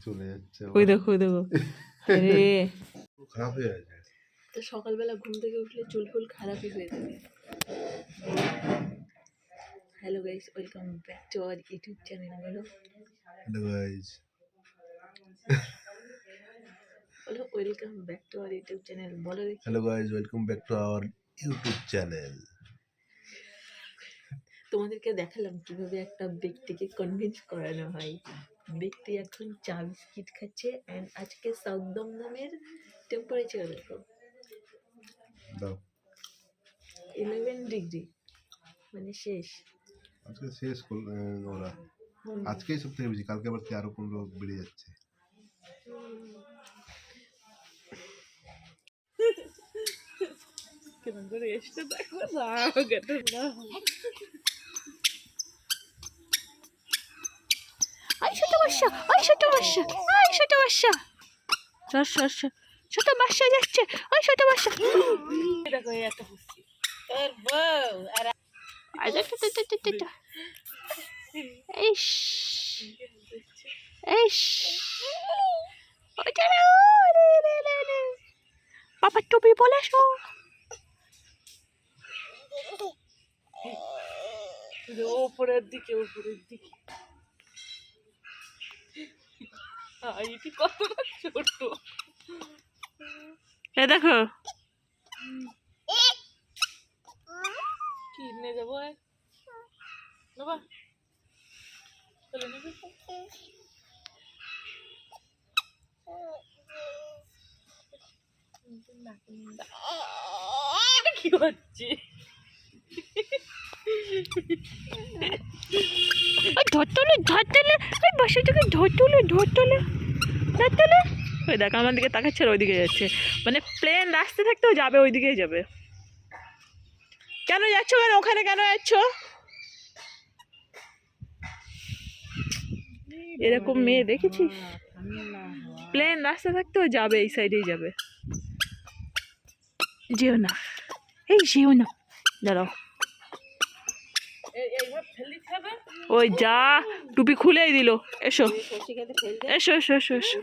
চলে যাচ্ছে। ওই দেখো আরে খারাপ হয়ে যাচ্ছে। তো সকালবেলা ঘুম থেকে উঠলে চুল ফুল খারাপই হয়ে যাবে। Hello guys, welcome back to our YouTube channel. Hello guys, বলো welcome back to our YouTube channel. বলো দেখি। Hello guys, welcome back to our YouTube channel. তোমাদেরকে দেখালাম কিভাবে একটা ব্যক্তিকে কনভিন্স করানো হয়। ব্যক্তি এখন চা বিস্কিট খাচ্ছে অ্যান্ড আজকে সাউথ দমদমের টেম্পারেচার দেখো দাও 11 ডিগ্রি, মানে শেষ। আজকে শেষ ওরা আজকেই সব থেকে বেশি, কালকে আবার 13-15 বেড়ে যাচ্ছে। কেমন করে এসে দেখো না গেটে না। আই ছোট বাচ্চা, আই ছোট বাচ্চা, আই ছোট বাচ্চা, সর সর সর, ছোট বাচ্চা যাচ্ছে, ওই ছোট বাচ্চা। দেখো এই একটা পুষি তোর বউ আর আজ একটা এইশ এইশ ওইটা রে বাবা টুপি বলে এসো। উপরের দিকে এটি কত ছোট। এ দেখো কি নিয়ে যাবো বাবা, চলে নেবে। এটা কি হচ্ছে? ধরতলে ওই বাসাটাকে ধরতলে ওই দেখ আমার দিকে তাকাচ্ছে, ওইদিকে যাচ্ছে। মানে প্লেন রাস্তা থাকতেও যাবে, ওইদিকেই যাবে। কেন যাচ্ছ, কেন ওখানে কেন যাচ্ছ? এরকম মেয়ে দেখেছিস? প্লেন রাস্তা থাকতেও যাবে, এই সাইডেই যাবে। যেও না, এই যেও না, দাঁড়াও। ওই যা টুপি খুলেই দিল। এসো এসো এসো এসো এসো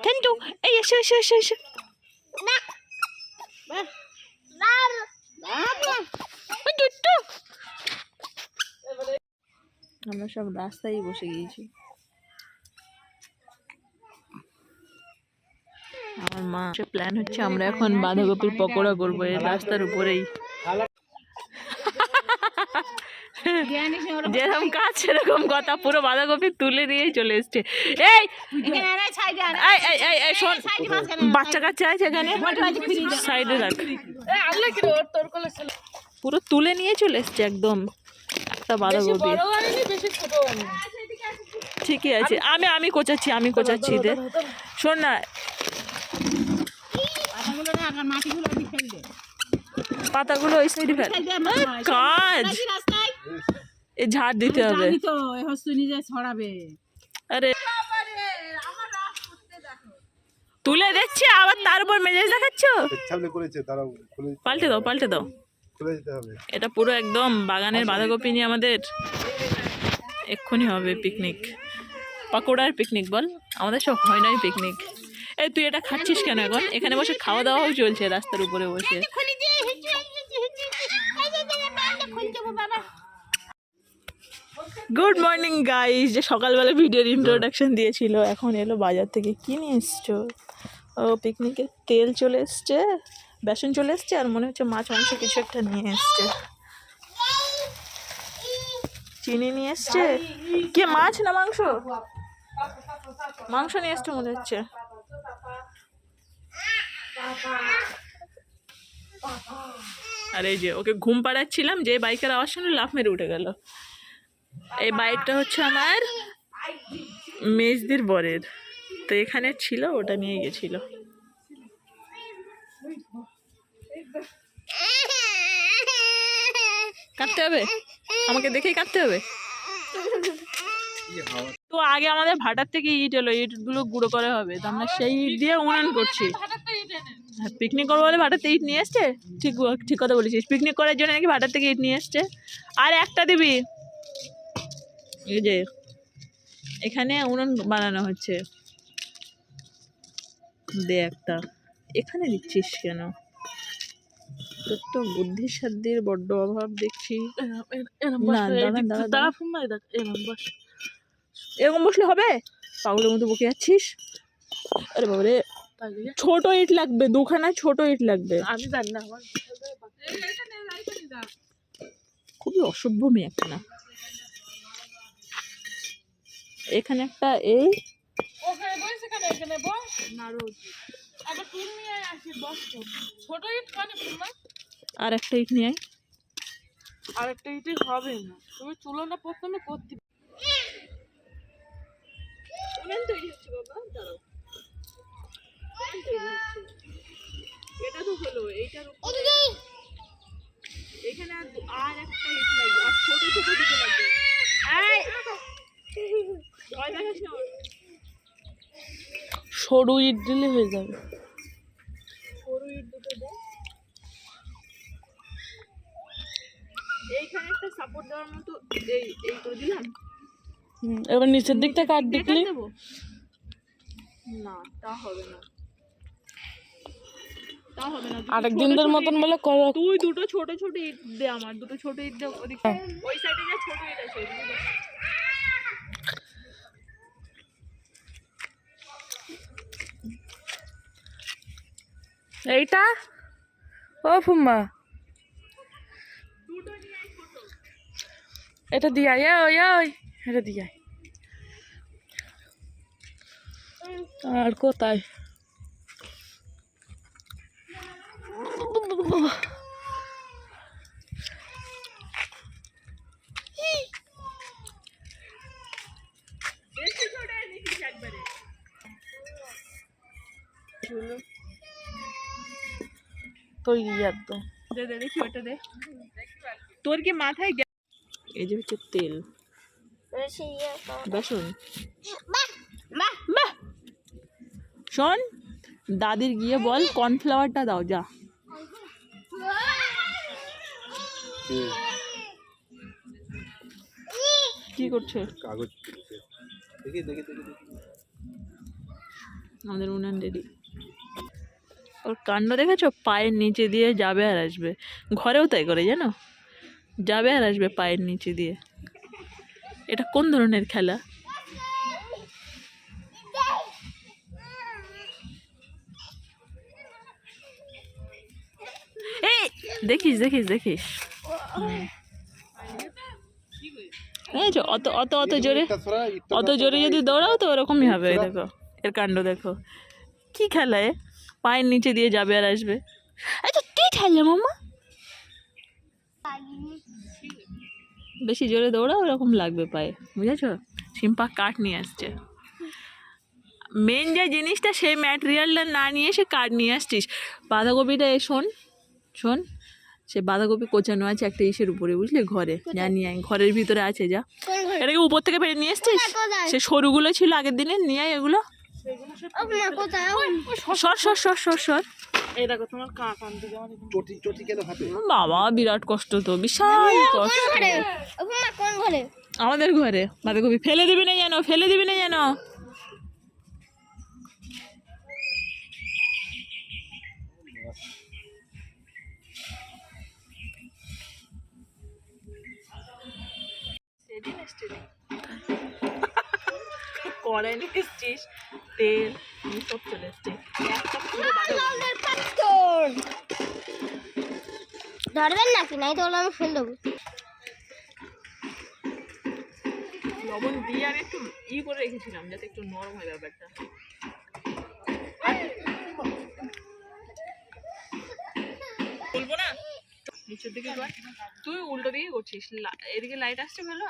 কিন্তু এই এসো এসো এসো এসো। আমরা সব রাস্তায় বসে গিয়েছি। আমার মা প্ল্যান হচ্ছে আমরা এখন বাঁধাকপির পকোড়া করবো এই রাস্তার উপরেই। যেরকম কাজ সেরকম কথা, পুরো বাঁধাকপি তুলে দিয়েই চলে এসছে। এই শোন, বাচ্চা কাচ্চা আছে এখানে, সাইডে রাখ। পুরো তুলে নিয়ে চলে এসছে একদম একটা বাঁধাকপি। ঠিকই আছে, আমি কোচাচ্ছি দে। শোন না, পাতাগুলো ওই সাইডে ফেল। কাজ এ ঝাড় দিতে হবে। আরে তুলে দেখছি আবার তার উপর মেজাজ দেখাচ্ছ। পাল্টে দাও। এটা পুরো একদম বাগানের বাঁধাকপি নিয়ে আমাদের এক্ষুনি হবে পিকনিক, পাকোড়ার পিকনিক। বল, আমাদের সব হয় নাই পিকনিক। এই তুই এটা খাচ্ছিস কেন? এখন এখানে বসে খাওয়া দাওয়াও চলছে রাস্তার উপরে বসে। Good morning guys. যে সকালবেলা ভিডিওর ইন্ট্রোডাকশন দিয়েছিল, এখন এলো বাজার থেকে। কি নিয়ে এসছো? ও পিকনিকের তেল চলে এসছে, বেসন চলে এসছে, আর মনে হচ্ছে মাছ মাংস কিছু একটা নিয়ে এসছে। চিনি নিয়ে এসছে। কে, মাছ না মাংস? মাংস নিয়ে এসছে মনে হচ্ছে। আর এই যে ওকে ঘুম পাড়াচ্ছিলাম, যে বাইকের আওয়াজ শুনে লাফ মেরে উঠে গেল। এই বাইকটা হচ্ছে আমার মেজদির বরের, তো এখানে ছিল, ওটা নিয়ে গেছিল। কাটতে হবে, আমাকে দেখেই কাটতে হবে। তো আগে আমাদের ভাটার থেকে ইট এলো, ইটগুলো গুঁড়ো করা হবে, তো আমরা সেই ইট দিয়ে উনান করছি। পিকনিক করবো বলে ভাটার থেকে ইট নিয়ে এসছে। ঠিক কথা বলেছিস, পিকনিক করার জন্য নাকি ভাটার থেকে ইট নিয়ে এসছে। আর একটা দিবি, এই যে এখানে উনুন বানানো হচ্ছে। দে একটা। এখানে দিচ্ছিস কেন? তোর তো বুদ্ধির সাধ্যের বড্ড অভাব দেখছি। না দাঁড়ান দাঁড়া দাঁড়া, এরকম বসলে হবে? পাগলের মতো বকে যাচ্ছিস। আরে বাবারে, ছোট ইট লাগবে, দুখানা ছোট ইট লাগবে। আমি জানি না, আমার খুবই অসভ্য মেয়ে একটা না। এখানে একটা, এই ওখানে বস, এখানে বস না রোজ আবার তুল নিয়ে আসি বস। ছোট ইট মানে ফুলমা, আর একটা ইট নিয়ে আয়। আর একটা ইটে হবে না, তুমি তুলনা প্রথমে করতে। উনান তৈরি হচ্ছে বাবা, দাঁড়াও। উনান তৈরি হচ্ছে। এটা তো হলো, এইটার উপরে এখানে আর একটা ইট লাগবে, আর ছোট ছোট দুটো লাগবে। এই ভয় দেখাস না ওর। সরু ইট দিলে হয়ে যাবে। সরু ইট দুটো দে। এইখানে একটা সাপোর্ট দেওয়ার মতো এই করে দিলাম। এবার নিচের দিকটা কাট দিলে দেবো না, তা হবে না, তা হবে না। আরেকদিনদের মতন বলে করো। তুই দুটো ছোট ছোট ইট দে, আমার দুটো ছোট ইট দে ওদিকে। ওই সাইডে যা ছোট ইট আছে ওইদিকে দে। এইটা ও ফুম্মা, দুটো নিয়ে আয় ছোট। এটা দিয়া ওই এটা দিয়া। আর কোথায় বেশি ছোট নিছিস একবারে। তৈরি একদম। দে দে দেখি ওটা দে। তোর কি মাথায় এই যে হচ্ছে তেল, বেসন। বাহ, শোন, দাদির গিয়ে বল কর্নফ্লাওয়ারটা দাও যা। কি করছে? কাগজ দেখি দেখি দেখি দেখি। আমাদের উনান রেডি। ওর কাণ্ড দেখেছো? পায়ের নিচে দিয়ে যাবে আর আসবে। ঘরেও তাই করে জানো, যাবে আর আসবে পায়ের নিচে দিয়ে। এটা কোন ধরনের খেলা? এই দেখিস দেখিস দেখিস, এই যে অত অত অত জোরে, অত জোরে যদি দৌড়াও তো ওরকমই হবে। এই দেখো এর কাণ্ড দেখো, কি খেলা এ? পায়ের নিচে দিয়ে যাবে আর আসবে। আচ্ছা কি খেলা মামা? বেশি জোরে দৌড়াও ওরকম লাগবে পায়ে, বুঝেছো? সিম্পা কাঠ নিয়ে আসছে। মেন যে জিনিসটা সেই ম্যাটেরিয়ালটা না নিয়ে এসে কাঠ নিয়ে আসছিস। বাঁধাকপিটা শোন শোন, সে বাঁধাকপি কোচানো আছে একটা ইসের উপরে, বুঝলি, ঘরে যা নিয়ে আয়, ঘরের ভিতরে আছে যা। এটাকে উপর থেকে পেরে নিয়ে এসছিস? সে সরুগুলো ছিল আগের দিনে, নিয়ে আয় এগুলো। সর সর সর সর সর। এই দেখো তোমার কাক আনতে যাওয়ার চটি চটি কেন হাতে? বাবা বিরাট কষ্ট তো, বিশাল কষ্ট। আমাদের ঘরে বাঁধাকপি ফেলে দিবি না যেন, ফেলে দিবি না যেন। কড়াই নিয়ে এসছিস, তেল সব চলে এসছে, একটা পুরো ধরবেন নাকি? নাই তাহলে আমি ফেল দেবো। লবণ দিয়ে আর একটু করে রেখেছিলাম যাতে একটু নরম হয় ব্যাপারটা। বলবো না নিচের দিকে কর, তুই উল্টো দিকে করছিস। এদিকে লাইট আসছে ভালো।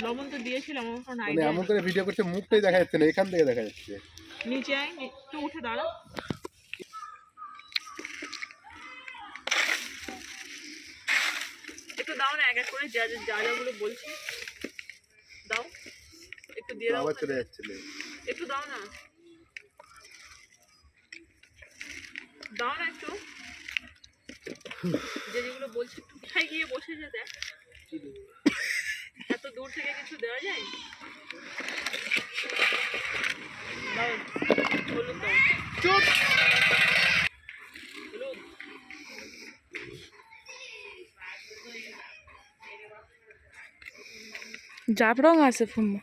লবণ তো দিয়েছিলাম, আমার কোনো মানে আইডিয়া এমন করে ভিডিও করছে মুখটাই দেখা যাচ্ছে না, এখান থেকে দেখা যাচ্ছে। নিচে আয়, একটু উঠে দাঁড়া। একটু দাও না, এক এক করে যা যা যাগুলো বলছি দাও, একটু দিয়ে দাও। আবার চলে যাচ্ছে। একটু দাও না, দাও না একটু, যেগুলো বলছি একটু কোথায় গিয়ে বসে যে দেখ, এত দূর থেকে কিছু দেওয়া যায়? দাও হলুদ দাও চুপ। হলুদ জাফরং আছে ফুম্মা।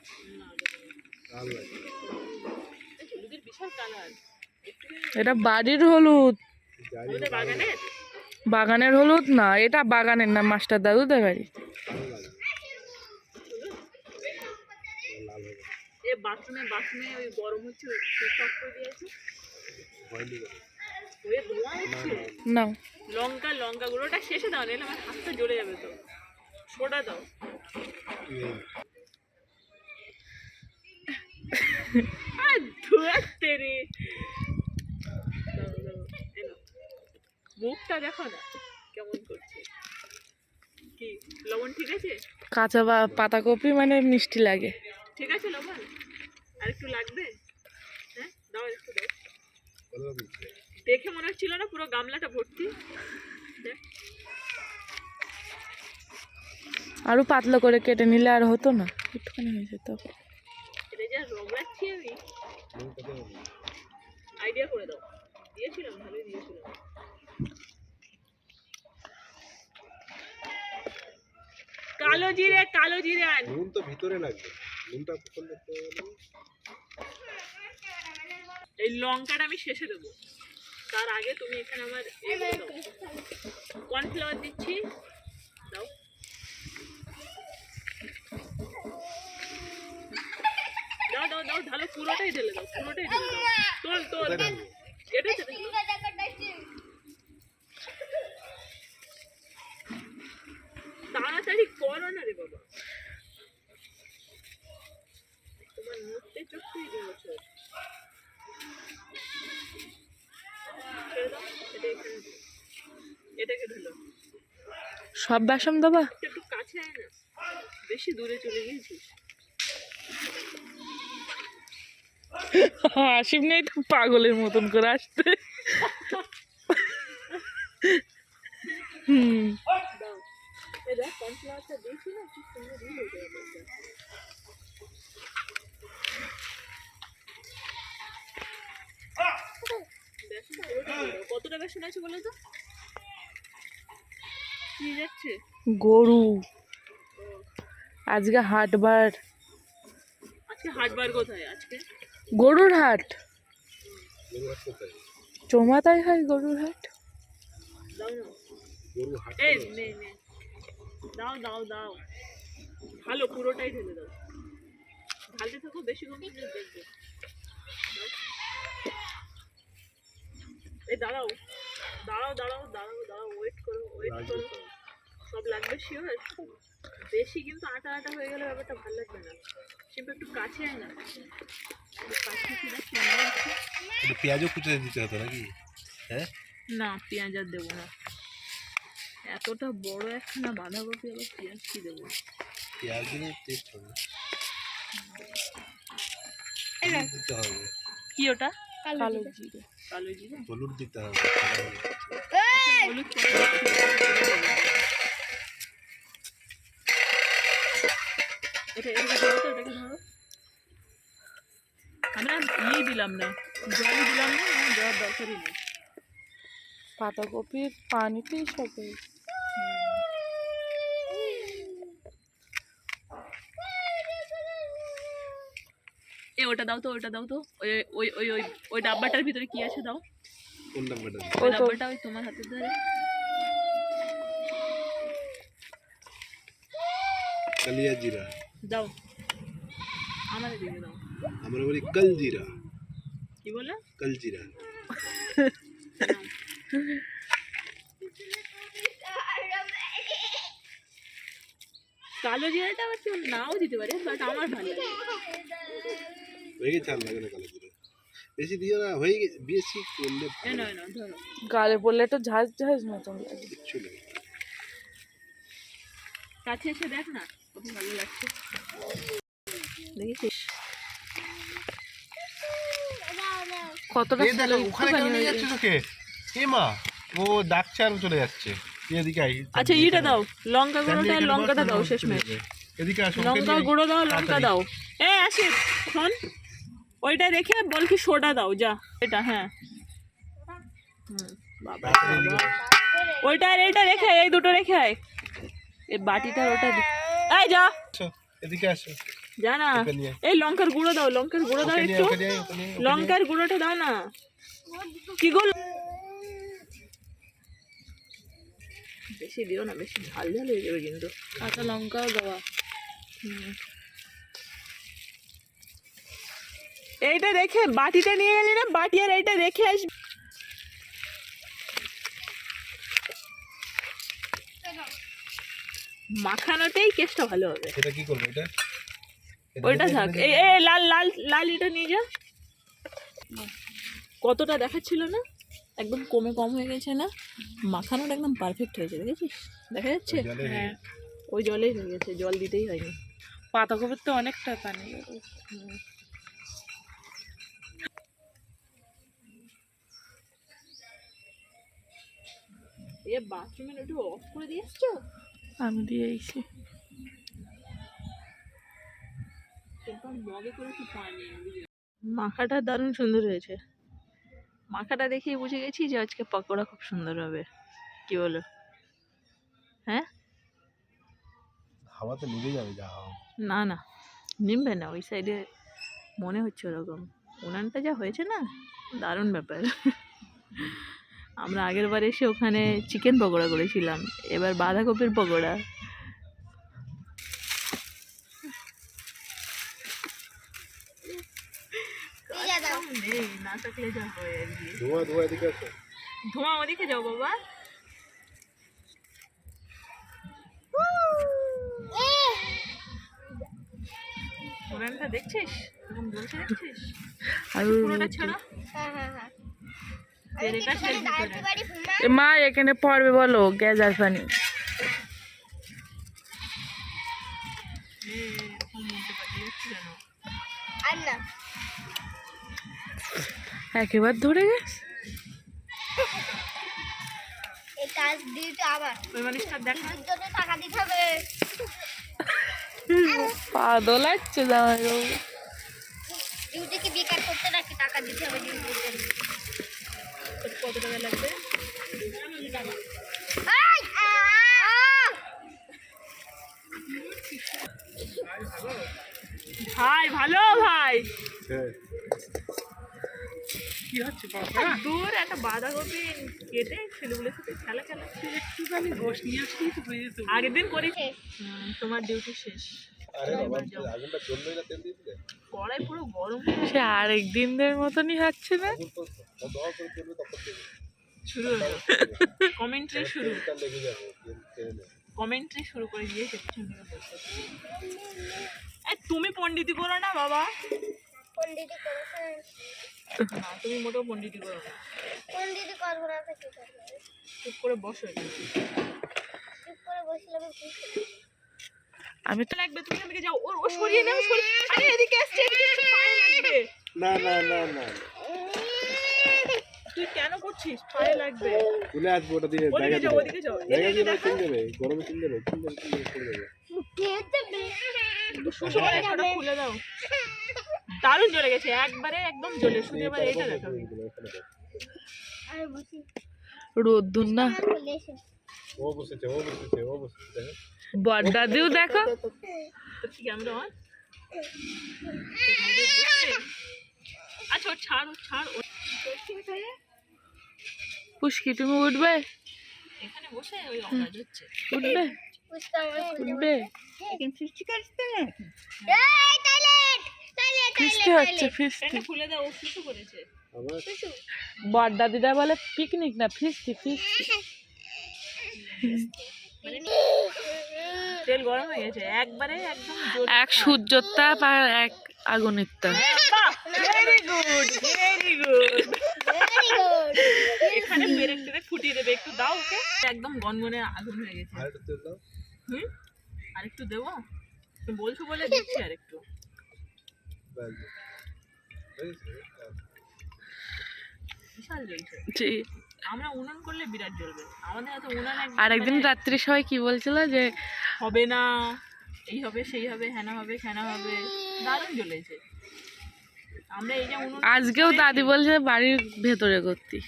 হলুদের বিশাল কালার এটা বাড়ির হলুদ, আমাদের বাগানের বাগানের হলুদ না, এটা বাগানের না, মাস্টার দাদুদের বাড়ি। এ বাথরুমে ওই গরম হচ্ছে টক করে দিয়েছে ওই ধোঁয়া হচ্ছে না লঙ্কা গুঁড়োটা শেষে দাও নাহলে আমার হাতটা জ্বলে যাবে তো সোডা দাও আর ধোয়াতে রে মুখটা দেখো না কেমন করছে কি লবণ ঠিক আছে কাঁচা পাতাকপি মানে মিষ্টি লাগে। ঠিক আছে লবণ আর একটু লাগবে হ্যাঁ দাও একটু দাও দেখে মনে হচ্ছিল না পুরো গামলাটা ভর্তি দেখ আরো পাতলা করে কেটে নিলে আর হতো না, একটুখানি হয়ে যেত। এটা যা রগড়াচ্ছি আমি আইডিয়া করে দাও দিয়েছিলাম ভালোই দিয়েছিলাম কালো জিরে আন নুন তো ভিতরে লাগবে, নুনটা কখন দেখতে হবে? এই লঙ্কাটা আমি শেষে দেবো তার আগে তুমি এখানে আমার এগুলো দাও কর্নফ্লাওয়ার দিচ্ছি দাও দাও দাও দাও ঢালো পুরোটাই ঢেলে দাও তোল এটা তাড়াতাড়ি করো না রে বাবা তোমার মুখতে চোখতেই দু বছর এটাকে ঢেলো সব বাসন দেবা? একটু কাছে আয় না বেশি দূরে চলে গিয়েছিস আসিম নেই তো পাগলের মতন করে আসতে। দাও এই দেখ কর্নফ্লাওয়ারটা দিয়েছি না কি সুন্দর হয়ে যাবে কতটা বেসন আছে বলো তো কি যাচ্ছে গরু আজকে হাটবার, আজকে হাটবার কোথায় আজকে গরুর হাট চৌমাথায় হয় গরুর হাট। দাও না গরু হাট এই নে দাও দাও দাও ভালো পুরোটাই ঢেলে দাও ঢালতে থাকো বেশি কমপ্লিট দেখবে এই দাঁড়াও ওয়েট করো সব লাগবে শিওর বেশি কিন্তু আটা হয়ে গেলে ব্যাপারটা ভালো লাগবে না কিন্তু একটু কাছে আয় না কাছে কি না পেঁয়াজও কুচে দিতে হতো নাকি? হ্যাঁ না পেঁয়াজ আর দেবো না এতটা বড় একখানা বাঁধাকপি আবার পেঁয়াজ কি দেবো পেঁয়াজ দিলে টেস্ট হবে, দিতে হবে। কি ওটা কালো জিরে। হলুদ দিতে হবে, হলুদ এটাকে ধরো আমরা দিলাম না জলই দিলাম না দেওয়ার দরকারই নেই পাতাকপির পানিতেই সব ওটা দাও তো ওই ওই ওই ওই ওই ডাব্বাটার ভিতরে কি আছে দাও কোন নাম্বারটা? ওই ডাব্বাটা ওই তোমার হাতের ধরে কালিয়া জিরা দাও আমাদের দিকে দাও আমরা বলি কাল জিরা। কি বলে কাল জিরা? কালো জিরাটা আবার কেউ নাও দিতে পারে বাট আমার ভালো লাগে হয়ে গেছে, আর লাগে না কালো জিরা বেশি দিও না, হয়ে গেছে বেশি করলে না ধরো গালে পড়লে একটু ঝাঁঝ মতন লাগে। কিচ্ছু নেই। কাছে এসে দেখ না কত ভালো লাগছে দেখেছিস কতটা এই দেখো ওখানে কেন নিয়ে যাচ্ছে তোকে? এ মা ও ডাকছে আর চলে যাচ্ছে, এদিকে আই। আচ্ছা ইটা দাও লঙ্কা গুঁড়োটা আর লঙ্কাটা দাও শেষমেশ এদিকে আসো, লঙ্কা গুঁড়ো দাও লঙ্কা দাও আসে শোন ওইটা রেখে বল কি সোডা দাও যা এটা হ্যাঁ বাবা ওইটা আর এইটা রেখে এই দুটো রেখে আয় এই বাটিটা ওটা এই যা এদিকে আসো যা না এই লঙ্কার গুঁড়ো দাও একটু লঙ্কার গুঁড়োটা দাও না কি গুলো বেশি দিও না বেশি ঝাল ঝাল হয়ে যাবে কিন্তু কাঁচা লঙ্কাও দেওয়া এইটা রেখে বাটিটা নিয়ে গেলি না বাটি আর এইটা রেখে আসবি মাখানোতেই কেসটা ভালো হবে এটা কি করব এটা ওইটা থাক এই লাল লাল লাল এটা নিয়ে যা কতটা দেখাচ্ছিল না একদম কম হয়ে গেছে না মাখানোটা একদম পারফেক্ট হয়েছে দেখেছিস দেখা যাচ্ছে হ্যাঁ ওই জলেই হয়ে গেছে জল দিতেই হয়নি পাতাকপির তো অনেকটা পানি এ বাথরুমের একটু অফ করে দিয়ে এসছো আমি দিয়ে এসেছি মাখাটা দারুণ সুন্দর হয়েছে মাখাটা দেখেই বুঝে গেছি যে আজকে পকোড়া খুব সুন্দর হবে কি বলো হ্যাঁ হাওয়া তো নিভে যাবে যা হাওয়া না না নিমবে না ওই সাইডে মনে হচ্ছে ওরকম উনানটা যা হয়েছে না দারুণ ব্যাপার আমরা আগের বার এসে ওখানে চিকেন পকোড়া করেছিলাম এবার বাঁধাকপির পকোড়া নেই না থাকলে যা হয় আর কি ধোঁয়া ধোঁয়া এদিকে আসো ধোঁয়া ওদিকে যাও বাবা উনানটা দেখছিস এরকম জ্বলছে দেখছিস আর পুরোটা ছাড়া তেরেটা শেষ ভিতরে মা এখানে পড়বে বলো গ্যাজার পানি একেবারে ধরে গেছে এই কাজ দিতে আবার ওই মানুষটা দেখা জন্য টাকা দিতে হবে পাগল লাগছে জামাই বাবু ডিউটিকে বেকার করতে নাকি টাকা দিতে হবে ডিউটিতে কত টাকা লাগবে ভাই ভালো ভাই কি হচ্ছে দূর একটা বাঁধাকপি কেটে ছেলেগুলোর সাথে খেলা একটুখানি গোশ নিয়ে আসি আগের দিন করি তোমার ডিউটি শেষ আগুনটা জ্বলবে না তেল দিয়ে দিলে কড়াই পুরো গরম সে আরেক দিনদের মতনই হচ্ছে না দোয়া করে চলবে তখন দেবে শুরু হলো কমেন্ট্রি শুরু তেলটা লেগে যাবে তেলে কমেন্ট্রি শুরু করে দিয়েছে তুমি পণ্ডিতি করো না বাবা পণ্ডিতি করেছেন না তুমি মোটেও পণ্ডিতি করো না পণ্ডিতি করবো না তো কি করবো চুপ করে বসো চুপ করে বসলাম কি আমি তো লাগবে তুমি আমাকে যাও ও সরিয়ে নাও আরে এদিকে আসছে পায়ে লাগবে না না না না তুই কেন করছিস পায়ে লাগবে তুলে আসবো ওটা দিয়ে ওদিকে যাও জায়গা দিয়ে কিন দেবে গরমে কিন দেবে কিন দেবে ছোট খুলে দাও দারুণ জ্বলে গেছে একবারে একদম জ্বলে শুধু এবার এইটা দেখো আরে বসি রোদ্দুর না ও বসেছে বড়দাদিও দেখো কি ক্যামেরা অন আচ্ছা ছাড় পুষ্কি তুমি উঠবে এখানে বসে ওই অকাজ হচ্ছে উঠবে উঠবে ফিস্টি হচ্ছে ফিস্টি এটা খুলে দাও ও কিছু করেছে বড়দাদিরা বলে পিকনিক না ফিস্টি ফিস্টি তেল গরম হয়ে গেছে একবারে একদম এক সূর্যের তাপ আর এক আগুনের তাপ ভেরি গুড এখানে পেরেক ফুটিয়ে দেবে একটু দাও ওকে একদম গনগনে আগুন হয়ে গেছে আরেকটু তেল দাও আরেকটু দেবো তুমি বলছো বলে দিচ্ছি আরেকটু বিশাল জ্বলছে জি আমরা উনান করলে বিরাট জ্বলবে আমাদের এত উনান আর একদিন রাত্রি সবাই কি বলছিল যে হবে না এই হবে সেই হবে হ্যানা হবে দারুণ জ্বলেছে আমরা এই যে উনুন আজকেও দাদি বলছে বাড়ির ভেতরে করতি।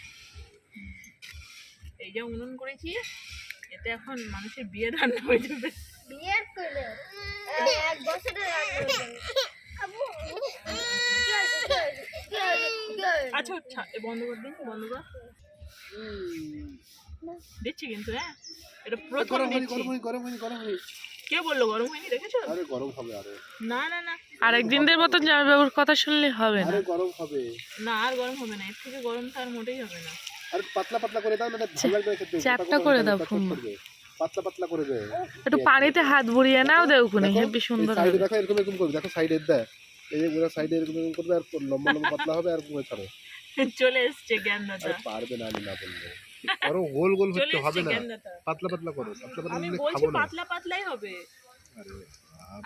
এই যে উনুন করেছি, এতে এখন মানুষের বিয়ে রান্না হয়ে যাবে। বিয়ের করে 1 বছরের আগে আচ্ছা আচ্ছা, বন্ধ করে দিন, বন্ধ কর। দিচ্ছি কিন্তু, হ্যাঁ এটা প্রথম দিচ্ছি। গরম হয়নি। কে বললো গরম হয়নি? দেখেছো? আরে গরম হবে আরে। না না না আর একদিনদের মতন জামা বাবুর কথা শুনলে হবে না। আরে গরম হবে। না, আর গরম হবে না, এর থেকে গরম তো আর মোটেই হবে না। আরে পাতলা পাতলা করে দাও না, এটা ভালো লাগবে খেতে। চ্যাপটা করে দাও ফুম। পাতলা পাতলা করে দে। একটু পানিতে হাত বুড়িয়ে নাও দেউকুনি, হেবি সুন্দর সাইডে হবে। দেখো এরকম এরকম করবে, দেখো সাইডে দেয়। এই যে পুরো সাইডে এরকম এরকম করবে আর লম্বা লম্বা পাতলা হবে আর পুরো ছাড়ো। চলে এসছে জ্ঞানদাতা, আরে পারবে না, আমি না বললে। আরো গোল গোল চলে হচ্ছে হবে এসছে না। জ্ঞানদাতা। পাতলা পাতলা করো, পাতলা পাতলা আমি দিলে বলছি খাবো না। পাতলা পাতলাই হবে। আরে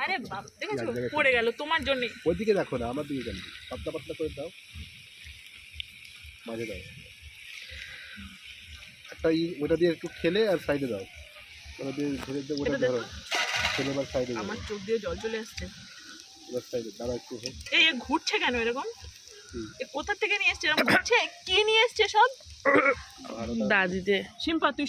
আরে বাপ, দেখেছো এক জায়গায় পড়ে গেল তোমার জন্য। ওইদিকে দেখো না, আমার দিকে কেন? পাতলা পাতলা করে দাও, মাঝে দাও একটা ওটা দিয়ে একটু খেলে আর সাইডে দাও, ওটা দিয়ে ধরে দিয়ে ওটা ধরো, খেলে এবার সাইডে দাও। আমার চোখ দিয়ে জল চলে আসছে। এবার সাইডে দাঁড়া একটু হোক। এই এ ঘুরছে কেন এরকম? হুম। এ কোথা থেকে নিয়ে এসছে এরকম ঘুরছে? কি নিয়ে এসছে সব? আর দাদিতে সিম্পা তুই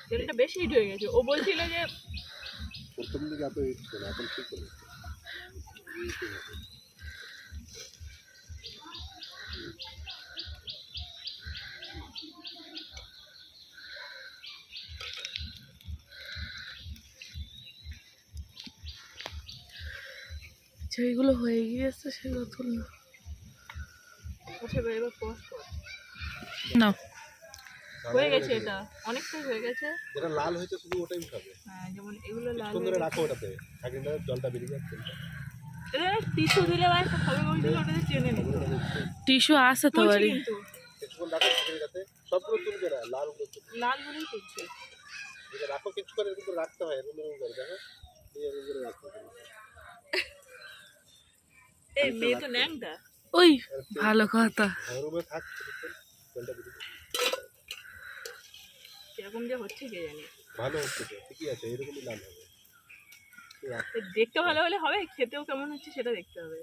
তেলটা বেশি হিট হয়ে গেছে। ও বলছিল যে প্রথম দিকে এত ছিল, এখন ঠিক করে যেগুলো হয়ে গিয়েছে সেগুলো তুললো আচ্ছা এবার পোস্ট কর। না। হয়ে গেছে, এটা অনেকটাই হয়ে গেছে। যেটা লাল হয়েছে শুধু ওটাই উঠাবে। হ্যাঁ যেমন এগুলো লাল সুন্দর হয়ে করে গেছে। রাখো ওটাতে, থাকলে জলটা বেরিয়ে যাচ্ছে। এটা টিস্যু দিলে বা একটা খাবে বলছিল, ওটাতে চেনে নিত। টিস্যু আছে তো তুলছি বাড়ি। কিন্তু কিছুক্ষণ রাখো থাকলে যাতে সবগুলো তুলবে না, লাল লাল বলেই তুলছে। এটা রাখো, কিছুক্ষণ এরকম করে রাখতে হয়, এরকম এরকম করে দেখো, এরকম করে রাখতে হবে। এই মেয়ে তো ন্যাংটা। ওই ভালো কথা। গরমে থাক কিছুক্ষণ, জলটা বেরিয়ে যাবে। কিরকম যে হচ্ছে কে জানি। ভালো হচ্ছে তো, ঠিকই আছে, এরকমই লাল হবে। তো দেখতে ভালো হলে হবে, খেতেও কেমন হচ্ছে সেটা দেখতে হবে।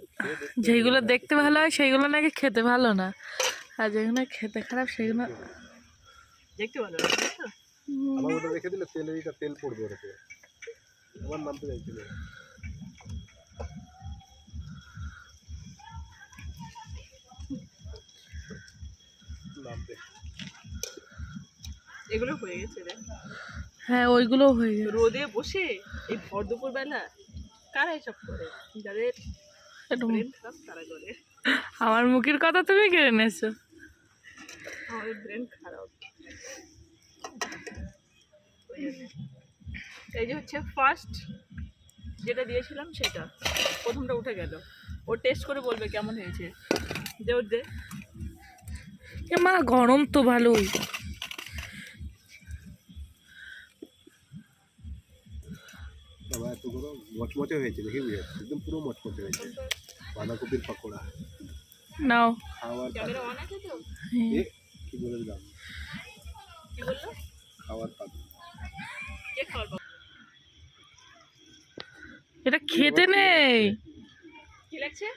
যেগুলো দেখতে ভালো হয় সেইগুলো নাকি খেতে ভালো না, আর যেগুলো খেতে খারাপ সেগুলো দেখতে ভালো লাগে, তাই তো? আমার ওটা রেখে দিলে তেল পড়বে ওটাতে, আমার নামতে চাইছিল। নামতে এগুলো হয়ে গেছে রে। হ্যাঁ ওইগুলোও হয়ে গেছে। রোদে বসে এই ভর দুপুর বেলা কারা এসব করে? যাদের একটু ব্রেন খারাপ তারা করে। আমার মুখের কথা তুমি কেড়ে নেছো। আমাদের ব্রেন খারাপ। ওই জন্যে। এই যে হচ্ছে ফার্স্ট যেটা দিয়েছিলাম সেটা প্রথমটা উঠে গেল। ও টেস্ট করে বলবে কেমন হয়েছে। দে ওর দে। এ মা গরম তো ভালোই। বাবা এত বড় মচমচে হয়েছে, দেখে বুঝে যাচ্ছে একদম পুরো মচমচে হয়েছে। বাঁধাকপির পকোড়া নাও খাওয়ার ক্যামেরা অন আছে তো? এ কি বলে দিলাম, কি বললো? খাওয়ার পাবে। কে খাওয়ার পাবো? এটা খেতে নেই। কি লাগছে?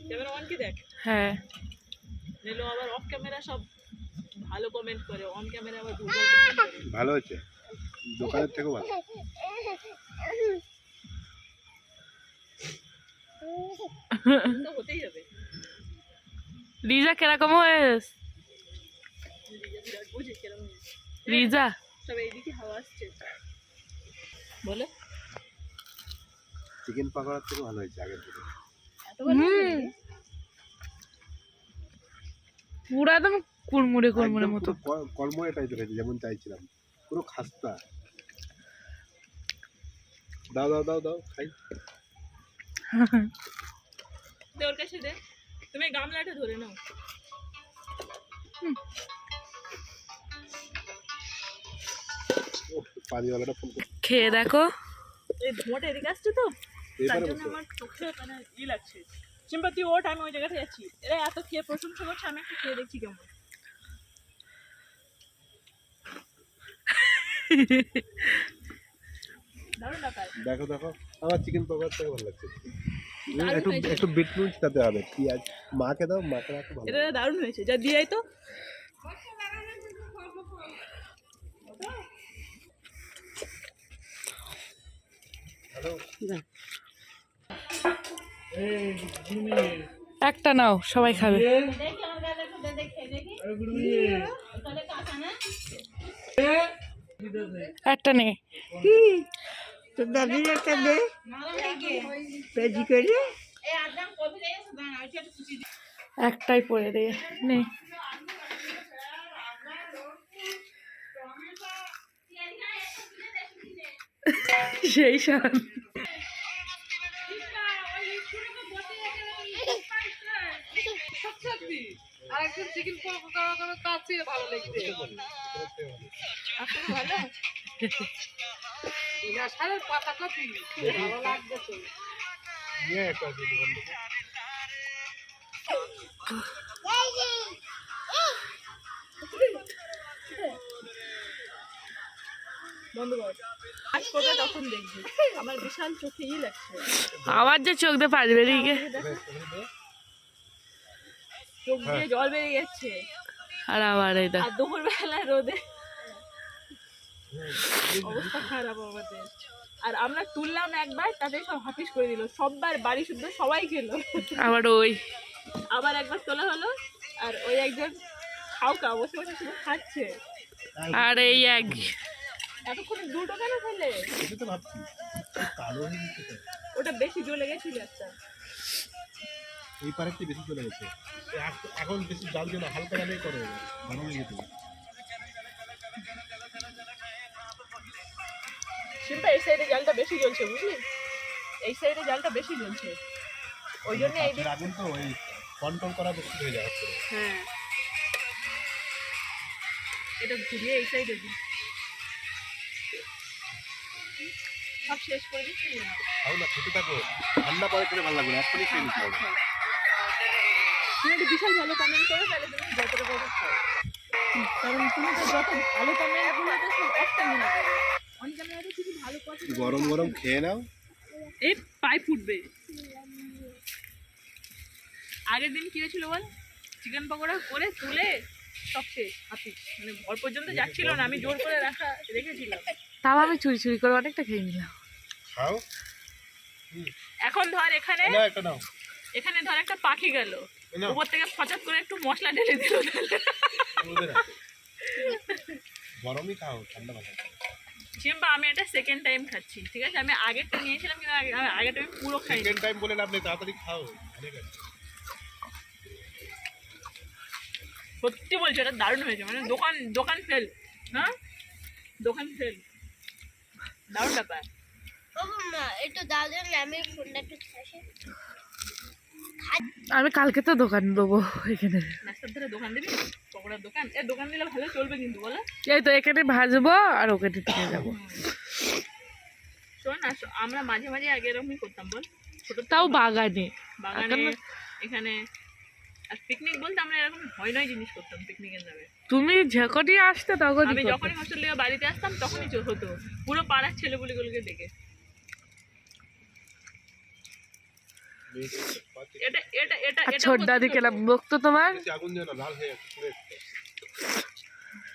ক্যামেরা অন কি দেখ। হ্যাঁ নিলো আবার অফ ক্যামেরা সব ভালো কমেন্ট করে, অন ক্যামেরা আবার ভুল কমেন্ট করে। ভালো হয়েছে, দোকানের থেকেও ভালো। তো হতেই হবে। রিজা কিরকম হয়েছে? বুঝি কিরকম রিজা সব এইদিকে হাওয়া আসছে বলে। চিকেন পকোড়ার থেকে ভালো হয়েছে আগের থেকে। পুরো একদম কুড়মুড়ে কুড়মুড়ে একদম মতো। পুরো কলময়ে টাইপের হয়েছে, যেমন চাইছিলাম, পুরো খাস্তা। দাও দাও দাও দাও খাই। দে ওর কাছে দে, তুমি গামলাটা ধরে নাও। পানিওয়ালাটা ফোন করছে, খেয়ে দেখো। এই ধোঁয়াটা এদিকে আসছে তো, তার এবারে জন্য বসে আমার চোখে মানে ই লাগছে। সিম্পা তুই ওঠ, আমি ওই জায়গাতে যাচ্ছি। এরা এত খেয়ে প্রশংসা করছে, আমি একটু খেয়ে দেখছি কেমন। দারুণ ব্যাপার। দেখো দেখো আমার চিকেন পকোড়া থেকে ভালো লাগছে। দারুণ একটু হয়েছে। একটু বিট নুন তাতে হবে, পেঁয়াজ মাকে দাও, মাকে রাখো ভালো এটা দারুণ হয়েছে, যা দিয়ে তো। একটা নাও, সবাই খাবে। একটা নে। তো দাদির একটা দে পেজি করে। একটাই পরে দে নে। সেই সান নিয়ে একটা আছে দোকান থেকে। বন্ধ কর। আজ করবে তখন দেখবি আমার বিশাল চোখে ই লাগছে। আমার যে চোখ দিয়ে পানি বেরিয়ে গিয়ে চোখ দিয়ে জল বেরিয়ে যাচ্ছে। আর আবার এটা আর দুপুরবেলা রোদে অবস্থা খারাপ আমাদের। আর আমরা তুললাম একবার, তাতে সব হাফিস করে দিল, সববার বাড়ি শুদ্ধ সবাই খেলো। আবার ওই আবার একবার তোলা হলো, আর ওই একজন খাওকা বসে বসে শুধু খাচ্ছে। আর এই এক এতক্ষণ দুটো কেন খেলে? এটা তো ভাবছি কালো হয়ে গেছে তো। ওটা বেশি জ্বলে গেছিল একটা। এই পারেতে বেশি চলে গেছে। এখন বেশি জাল দিও না, হালকা জালেই করো, গরম হয়ে যেতে। শিল্পা এই সাইডে জালটা বেশি জ্বলছে, বুঝলি? এই সাইডে জালটা বেশি জ্বলছে, ওই জন্য এই কাঠের আগুন তো ওই কন্ট্রোল করা মুশকিল হয়ে যাচ্ছে। হ্যাঁ এটা ঘুরিয়ে এই সাইডে দিই, সব শেষ করে দিচ্ছি না। খাও না, খেতে থাকো, ঠান্ডা পরে খেলে ভালো লাগবে না, এখনই খেয়ে নিতে হবে। তুমি একটা বিশাল ভালো কমেন্ট করো, তাহলে তুমি যতটা বড় খাও, কারণ তুমি তো যত ভালো কমেন্ট গুলো তো সব অফ ক্যামেরা করো, অন ক্যামেরাতে কিছু ভালো কথা গরম গরম খেয়ে নাও। এই পাই ফুটবে। আগের দিন কি হয়েছিল বল, চিকেন পকোড়া করে তুলে সব শেষ হাতি, মানে ঘর পর্যন্ত যাচ্ছিল না, আমি জোর করে রেখেছিলাম, তাও আমি চুরি চুরি করে অনেকটা খেয়ে নিলাম। খাও। এখন ধর এখানে না একটা নাও। এখানে ধর একটা পাখি গেল, না উপর থেকে ফচাত করে একটু মশলা ঢেলে দিল, গরমই খাও, ঠান্ডা ভালো। চিম্বা আমি এটা সেকেন্ড টাইম খাচ্ছি, ঠিক আছে? আমি আগেরটা নিয়েছিলাম কিন্তু আগেরটা আমি পুরো খাইনি। সেকেন্ড টাইম বলে লাভ নেই, তাড়াতাড়ি খাও। সত্যি বলছি এটা দারুণ হয়েছে, মানে দোকান দোকান ফেল, হ্যাঁ দোকান ফেল, দারুণ ব্যাপার। একটু দাও দেন, আমি ফোনটা একটু চাষে আমি কালকে তো দোকান দেবো এখানে, রাস্তার ধারে দোকান দিবি, পকোড়ার দোকান। এ দোকান দিলে ভালো চলবে কিন্তু, বলো? এই তো এখানে ভাজবো আর ওখানে থেকে যাবো। শোন না, আমরা মাঝে মাঝে আগে এরকমই করতাম, বল? ছোট তাও বাগানে বাগানে এখানে। আর পিকনিক বলতে আমরা এরকম ভয় নয় জিনিস করতাম পিকনিকের নামে। তুমি যখনই আসতে তখন আমি যখনই হোস্টেল থেকে বাড়িতে আসতাম তখনই হতো, পুরো পাড়ার ছেলেপুলেগুলোকে ডেকে। এটা এটা এটা এটা ছোট দাদি কেলাম বকতো তোমার। আগুন দিও না, লাল হয়ে যাচ্ছে পুরো।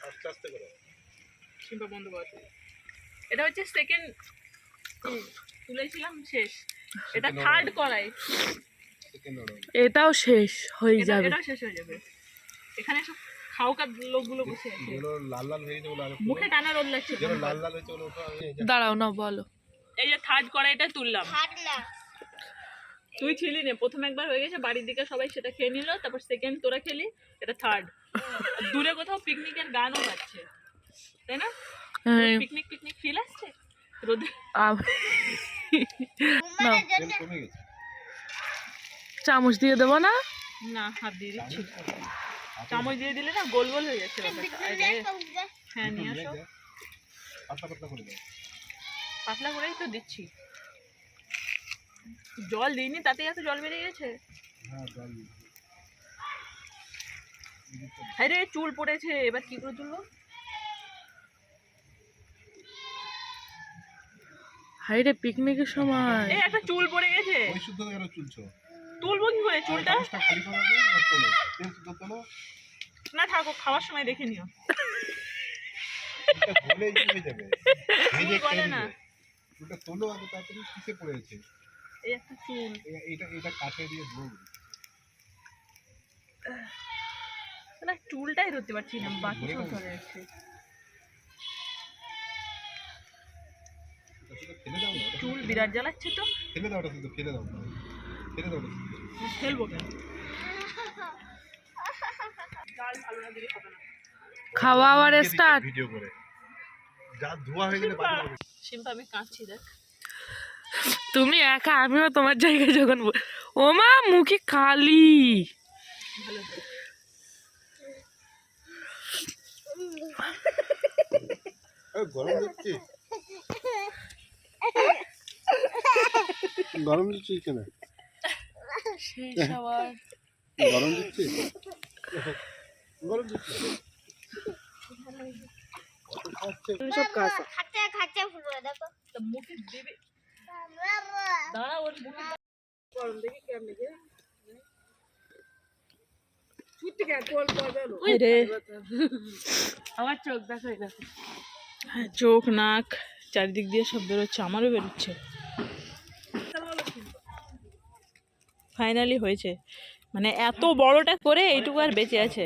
আস্তে আস্তে করো। শিম্পা বন্ধ কর। এটা হচ্ছে সেকেন্ড তুলেছিলাম, শেষ। এটা থার্ড করাই, এটাও শেষ হয়ে যাবে, এটাও শেষ হয়ে যাবে। এখানে সব খাওয়ার লোকগুলো বসে আছে, যেগুলো লাল লাল হয়ে গেছে, মুখে টানা রোদ লাগছে। যেগুলো লাল লাল হয়েছে ওগুলো দাঁড়াও না, বলো। এই যে থার্ড কড়াইটা তুললাম, তুই ছিলি না প্রথম, একবার হয়ে গেছে বাড়ির দিকে সবাই সেটা খেয়ে নিল, তারপর সেকেন্ড তোরা খেলি, এটা থার্ড। দূরে কোথাও পিকনিকের গানও বাজছে, তাই না? পিকনিক পিকনিক ফিল আসছে রোদে। কমে গেছে। চামচ দিয়ে দেবো না? না, হাত দিয়ে দিচ্ছি। চামচ দিয়ে দিলে না গোল গোল হয়ে যাচ্ছে ব্যাপারটা। হ্যাঁ নিয়ে আসো, পাতলা পাতলা করে দাও। পাতলা করেই তো দিচ্ছি, জল দিইনি তাতে এত জল বেরিয়ে গেছে। হ্যাঁ জল দিই। আরে চুল পড়েছে, এবার কি করে তুলবো? হাইরে পিকনিকের সময় এই একটা চুল পড়ে গেছে। ওই শুদ্ধ কেন চুলছো? তুলবো কি করে চুলটা? বাতাসটা খালি করা যায় আর তোলো। তেল শুদ্ধ তোলো। না থাকো, খাওয়ার সময় দেখে নিও। এটা ভুলেই চলে যাবে। ভেজে চুল বলে খেয়ে না। নেবে। চুলটা তোলো আগে, তাড়াতাড়ি কিসে পড়েছে? এই একটা চুল। এটা কাটে দিয়ে ধুবো। না চুলটাই ধরতে পারছি না, বাকি সব ধরে যাচ্ছে। এটা শুধু ফেলে দাও না। চুল বিরাট জ্বালাচ্ছে তো। ফেলে দাও, ওটা শুধু ফেলে দাও। ফেলে দাও ওটা শুধু। ফেলবো কেন? ডাল ভালো না দিলে হবে না। খাওয়া আবার স্টার্ট। ভিডিও করে যা ধোয়া হয়ে গেলে বাকি হবে। শিম্পা আমি কাঁদছি দেখ। তুমি একা, আমিও তোমার জায়গায় যখন ও মা মুখে কালি। গরম দিচ্ছি, গরম দিচ্ছিস কেন? গরম দিচ্ছি, গরম দিচ্ছি। সব কাজ খাচ্ছে খাচ্ছে ফুলবে দেখো তা মুখে দেবে। দাঁড়া ওর মুখে গরম দেখি কেমন দেখে। আমার চোখ দেখো, এই দেখো। চোখ নাক চারিদিক দিয়ে সব বেরোচ্ছে, আমারও বেরোচ্ছে। ফাইনালি হয়েছে, মানে এত বড়টা করে এইটুকু আর বেঁচে আছে,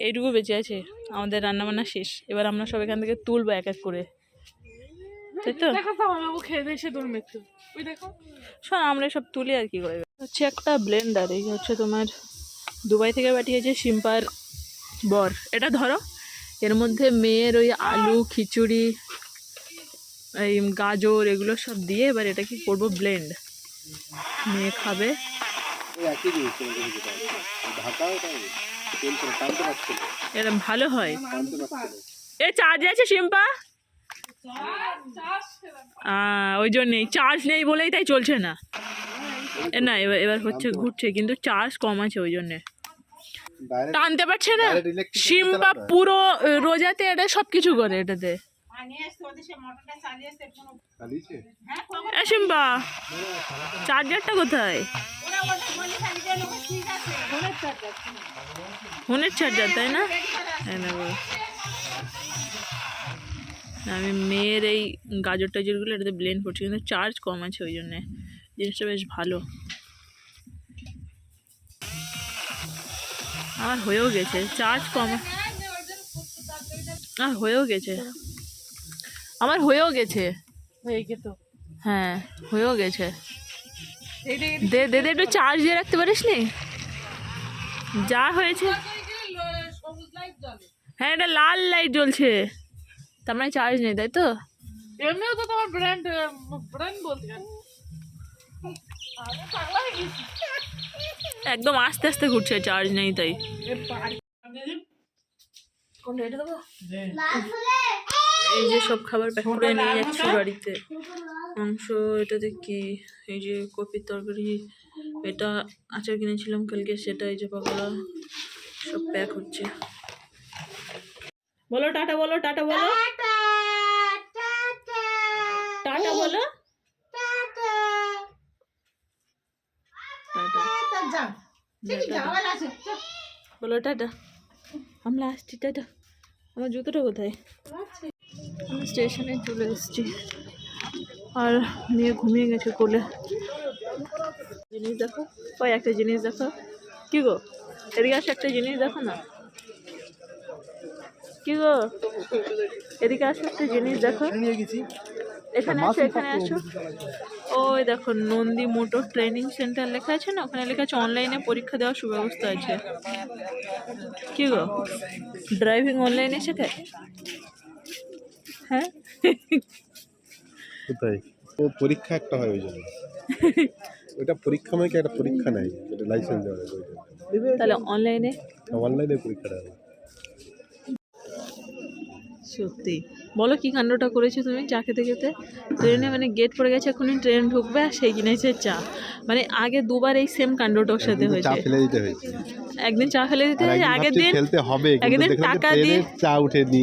এইটুকু বেঁচে আছে। আমাদের রান্নাবান্না শেষ, এবার আমরা সব এখান থেকে তুলবো এক এক করে, তাই তো? খেয়ে এসে দৌড় একটু ওই দেখো। শোন আমরা সব তুলি আর কি করে। হচ্ছে একটা ব্লেন্ডার, এই হচ্ছে তোমার দুবাই থেকে পাঠিয়েছে শিম্পার বর। এটা ধরো, এর মধ্যে মেয়ের ওই আলু খিচুড়ি এই গাজর এগুলো সব দিয়ে এবার এটা কি করবো ব্লেন্ড, মেয়ে খাবে। ওই একই জিনিস ঢাকা, ওটা তেল করে টানতে পারছিল, এটা ভালো হয়। টানতে পারছিল। এ চার্জ আছে শিম্পা? ওই জন্যেই চার্জ নেই বলেই তাই চলছে না। না এবার এবার হচ্ছে ঘুরছে, কিন্তু চার্জ কম আছে ওই জন্যে Direct- টানতে পারছে না। direct electric শিম্পা চালাতে হয়। পুরো রোজাতে এটা সব কিছু করে এটাতে। চালিয়েছে? এ শিম্পা চার্জারটা কোথায়? ফোনের চার্জার তাই না? এই দেখো। আমি মেয়ের এই গাজর টাজরগুলো এটাতে ব্লেন্ড করছি, কিন্তু চার্জ কম আছে ওই জন্যে জিনিসটা বেশ ভালো। আমার হয়েও গেছে, চার্জ কম, আর হয়েও গেছে, আমার হয়েও গেছে। হয়ে গেতো। হ্যাঁ হয়েও গেছে। দে দে দে একটু চার্জ দিয়ে রাখতে পারিস নি? যা হয়েছে, হ্যাঁ এটা লাল লাইট জ্বলছে, তার মানে চার্জ নেই তাই তো? এমনিও তো তোমার ব্র্যান্ড বলতে একদম আস্তে আস্তে ঘুরছে, চার্জ নেই তাই। এই যে সব খাবার প্যাক করে নিয়ে যাচ্ছি বাড়িতে। মাংস, এটাতে কি এই যে কপির তরকারি, এটা আচার কিনেছিলাম কালকে সেটা, এই যে পাকোড়া সব প্যাক হচ্ছে। বলো টাটা, বলো টাটা, বলো টাটা, বলো টাটা, বলো টাটা, আমরা আসছি টাটা। আমার জুতোটা কোথায়? আমি স্টেশনে চলে এসেছি আর মেয়ে ঘুমিয়ে গেছে কোলে। জিনিস দেখো, ওই একটা জিনিস দেখো। কি গো এদিকে আসো, একটা জিনিস দেখো না। কি গো এদিকে আসো, একটা জিনিস দেখো। এখানে আসো, এখানে আসো। ওই দেখো নন্দী মোটর ট্রেনিং সেন্টার লেখা আছে না, ওখানে লেখা আছে অনলাইনে পরীক্ষা দেওয়ার সুব্যবস্থা আছে। কি গো ড্রাইভিং অনলাইনে শেখায়? হ্যাঁ কোথায়? ও পরীক্ষা একটা হয় ওই জন্য। ওটা পরীক্ষা মানে কি, একটা পরীক্ষা নাই, এটা লাইসেন্স দেওয়া হয় ওইটা। তাহলে অনলাইনে? অনলাইনে পরীক্ষাটা হবে। সত্যি বলো কি কাণ্ডটা করেছো তুমি চা খেতে খেতে? ট্রেনে মানে গেট পড়ে গেছে, এখনই ট্রেন ঢুকবে আর সেই কিনেছে চা। মানে আগে দুবার এই সেম কাণ্ডটা ওর সাথে চা হয়েছে। ফেলে দিতে হয়েছে, একদিন চা ফেলে দিতে আর হয়েছে, একদিন আগের ভাবছি দিন ফেলতে হবে, কিন্তু একদিন দেখলাম যে টাকা দিয়ে ট্রেনের চা উঠেনি,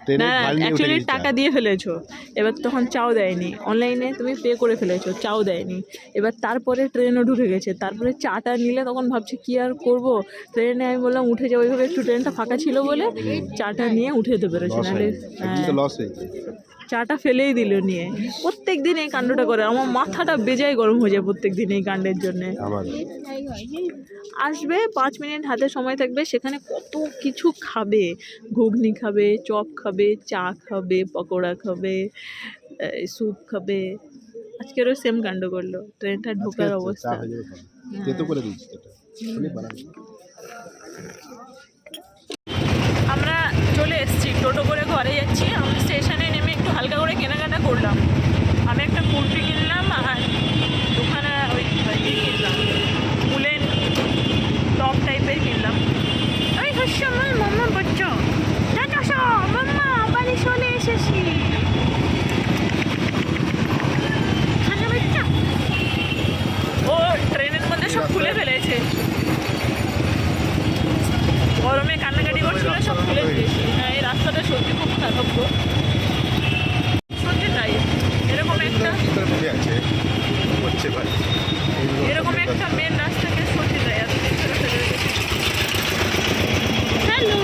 ট্রেনের না ঢাল নিয়ে উঠে অ্যাকচুয়ালি গেছে টাকা চা। দিয়ে ফেলেছো, এবার তখন চাও দেয়নি, অনলাইনে তুমি পে করে ফেলেছো, চাও দেয়নি। এবার তারপরে ট্রেনও ঢুকে গেছে, তারপরে চাটা নিলে তখন ভাবছি কি আর করব, ট্রেনে আমি বললাম উঠে যাবো, ওইভাবে একটু ট্রেনটা ফাঁকা ছিল বলে চাটা নিয়ে উঠে যেতে পেরেছি, লস নাহলে হয়ে গেছে, একদিন তো লস হয়েছে। চাটা ফেলেই দিল নিয়ে। প্রত্যেক দিন এই কাণ্ডটা করে, আমার মাথাটা বেজায় গরম হয়ে যায় প্রত্যেক দিন এই কাণ্ডের জন্যে। আমার আসবে 5 মিনিট হাতে সময় থাকবে, সেখানে কত কিছু খাবে, ঘুগনি খাবে, চপ খাবে, চা খাবে, পকোড়া খাবে, স্যুপ খাবে। আজকেরও সেম কাণ্ড করলো, ট্রেনটা ঢোকার চা অবস্থা। হয়ে যাবে খাবে। তেতো করে দিচ্ছি এটা, অনেক বানাবো। আমরা চলে এসেছি, টোটো করে ঘরে যাচ্ছি। আমরা স্টেশনে নেমে একটু হালকা করে কেনাকাটা করলাম। আমি একটা কুর্তি কিনলাম আর দোকানে ওই কিনলাম, উলেন টপ টাইপের কিনলাম। ওই হচ্ছে আমার মাম্মা বাচ্চা, মাম্মা বাড়ি চলে এসেছি। ও ট্রেনের মধ্যে সব খুলে ফেলেছে, গরমে কান্নাকাটি করছিল, সব খুলে দিয়েছি। হ্যাঁ, এই রাস্তাটা সত্যি খুব খারাপ গো, সত্যি তাই। এরকম একটা হচ্ছে ভাই, এরকম একটা মেন রাস্তাকে সত্যি তাই এত দিন ধরে ফেলে রেখেছে। হ্যালো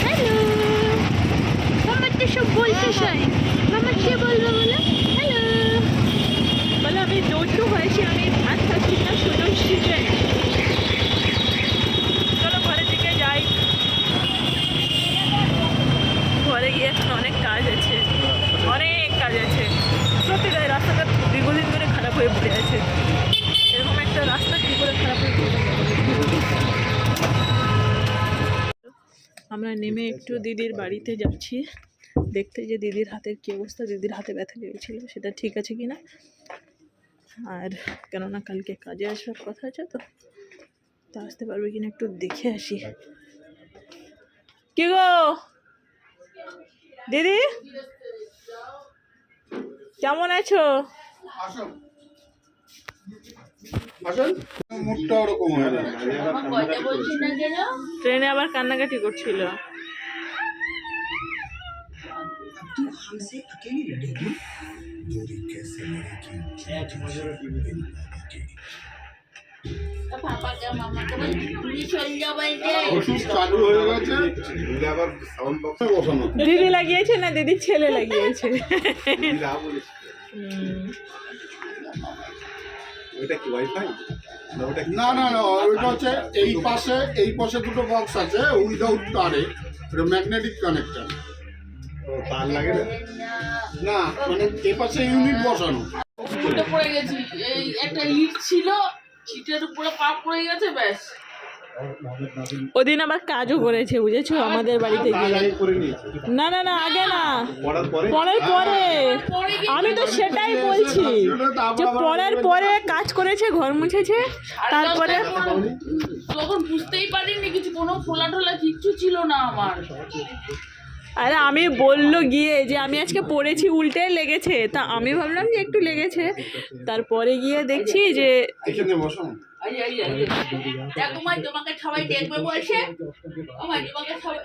হ্যালো, আমার তো সব বলতে চাই, আমার কে বলবো বলো? হ্যালো বলো, আমি দৌড়ু হয়েছি, আমি ভাত খাচ্ছি না, সুযোগ শিখে। চলো ঘরের দিকে যাই, ঘরে গিয়ে এখন অনেক কাজ আছে, অনেক কাজ আছে। সত্যি তাই রাস্তাটা দীর্ঘদিন ধরে খারাপ হয়ে পড়ে আছে। এরকম একটা রাস্তা কী করে খারাপ হয়ে পড়ে? আমরা নেমে একটু দিদির বাড়িতে যাচ্ছি, দেখতে যে দিদির হাতের কী অবস্থা, দিদির হাতে ব্যথা লেগেছিলো সেটা ঠিক আছে কি না। আর কেননা কালকে কাজে আসার কথা আছে, তো তা আসতে পারবে কিনা একটু দেখে আসি। কি গো দিদি, কেমন আছো? ট্রেনে আবার কান্নাকাটি করছিল। দিদি লাগিয়েছে না দিদির ছেলে লাগিয়েছে? ওইটা কি ওয়াইফাই? না না না, ওইটা হচ্ছে এই পাশে দুটো বক্স আছে উইদাউট তারে, এটা ম্যাগনেটিক কানেক্টর। তার লাগে না? না মানে এই পাশে ইউনিট বসানো। উল্টে পড়ে গেছি, এই একটা ইট ছিল, ইটের উপরে পা পড়ে গেছে, ব্যাস। ওদিন আবার কাজও করেছে বুঝেছো আমাদের বাড়িতে গিয়ে। করে নিয়েছে না না না, আগে না, পড়ার পরে। পরের পরে। আমি তো সেটাই বলছি যে পরের পরে কাজ করেছে, ঘর মুছেছে, তারপরে তখন বুঝতেই পারিনি কিছু, কোনো ফোলা টোলা কিচ্ছু ছিল না আমার। আরে আমি বললো গিয়ে যে আমি আজকে পড়েছি, উল্টে লেগেছে, তা আমি ভাবলাম যে একটু লেগেছে, তারপরে গিয়ে দেখছি যে এখানে বসানো। দেখো মা, তোমাকে সবাই দেখবে বলছে, আমার তোমাকে সবাই